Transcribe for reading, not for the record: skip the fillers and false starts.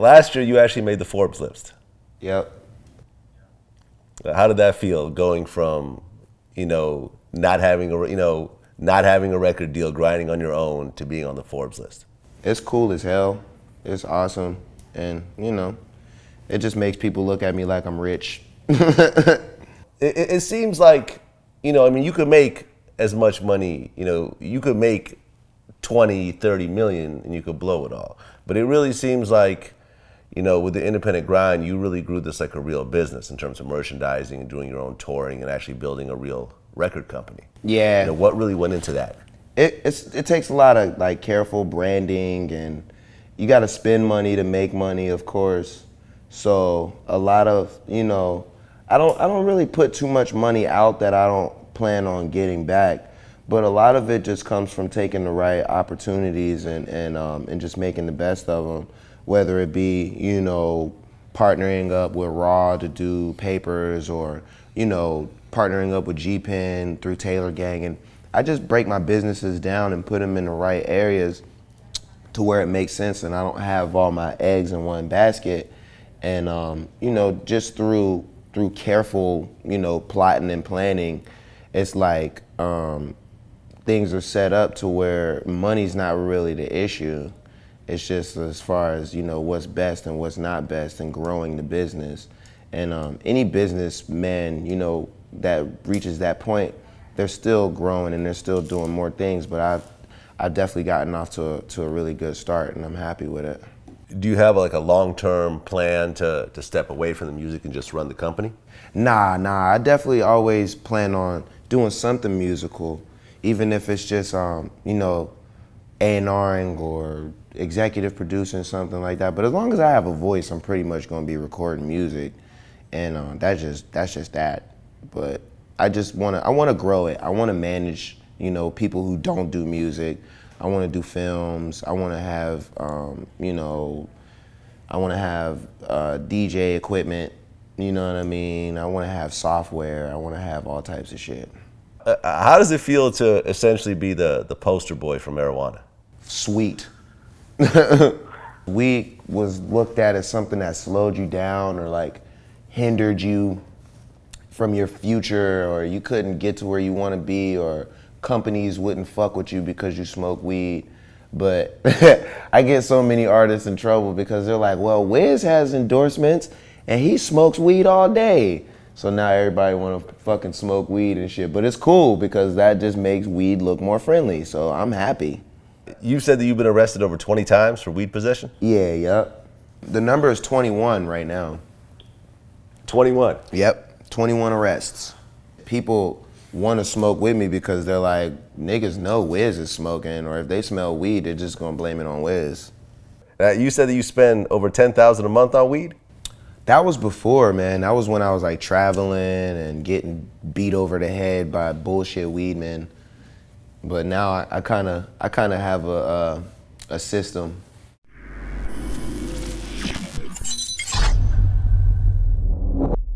Last year, you actually made the Forbes list. Yep. How did that feel, going from, not having a record deal, grinding on your own, to being on the Forbes list? It's cool as hell. It's awesome. And, it just makes people look at me like I'm rich. It seems like, you could make as much money, you could make 20, 30 million and you could blow it all. But it really seems like, with the independent grind, you really grew this like a real business in terms of merchandising and doing your own touring and actually building a real record company. Yeah. What really went into that? It takes a lot of like careful branding, and you got to spend money to make money, of course. So a lot of, I don't really put too much money out that I don't plan on getting back. But a lot of it just comes from taking the right opportunities and just making the best of them. Whether it be, partnering up with Raw to do papers, or, partnering up with G-Pen through Taylor Gang. And I just break my businesses down and put them in the right areas to where it makes sense and I don't have all my eggs in one basket. And, just through careful, plotting and planning, it's like things are set up to where money's not really the issue. It's just as far as, what's best and what's not best and growing the business. And any businessman, that reaches that point, they're still growing and they're still doing more things. But I've definitely gotten off to a really good start, and I'm happy with it. Do you have like a long-term plan to step away from the music and just run the company? Nah. I definitely always plan on doing something musical, even if it's just, A&Ring or executive producing, something like that. But as long as I have a voice, I'm pretty much going to be recording music, and that's just that. But I want to grow it. I want to manage, people who don't do music. I want to do films. I want to have, DJ equipment. You know what I mean? I want to have software. I want to have all types of shit. How does it feel to essentially be the poster boy for marijuana? Sweet. Weed was looked at as something that slowed you down or like hindered you from your future, or you couldn't get to where you want to be, or companies wouldn't fuck with you because you smoke weed. But I get so many artists in trouble because they're like, well, Wiz has endorsements and he smokes weed all day. So now everybody want to fucking smoke weed and shit. But it's cool because that just makes weed look more friendly. So I'm happy. You said that you've been arrested over 20 times for weed possession? Yeah, yep. The number is 21 right now. 21? Yep, 21 arrests. People want to smoke with me because they're like, niggas know Wiz is smoking, or if they smell weed, they're just gonna blame it on Wiz. You said that you spend over $10,000 a month on weed? That was before, man. That was when I was like traveling and getting beat over the head by bullshit weed men. But now I kind of have a system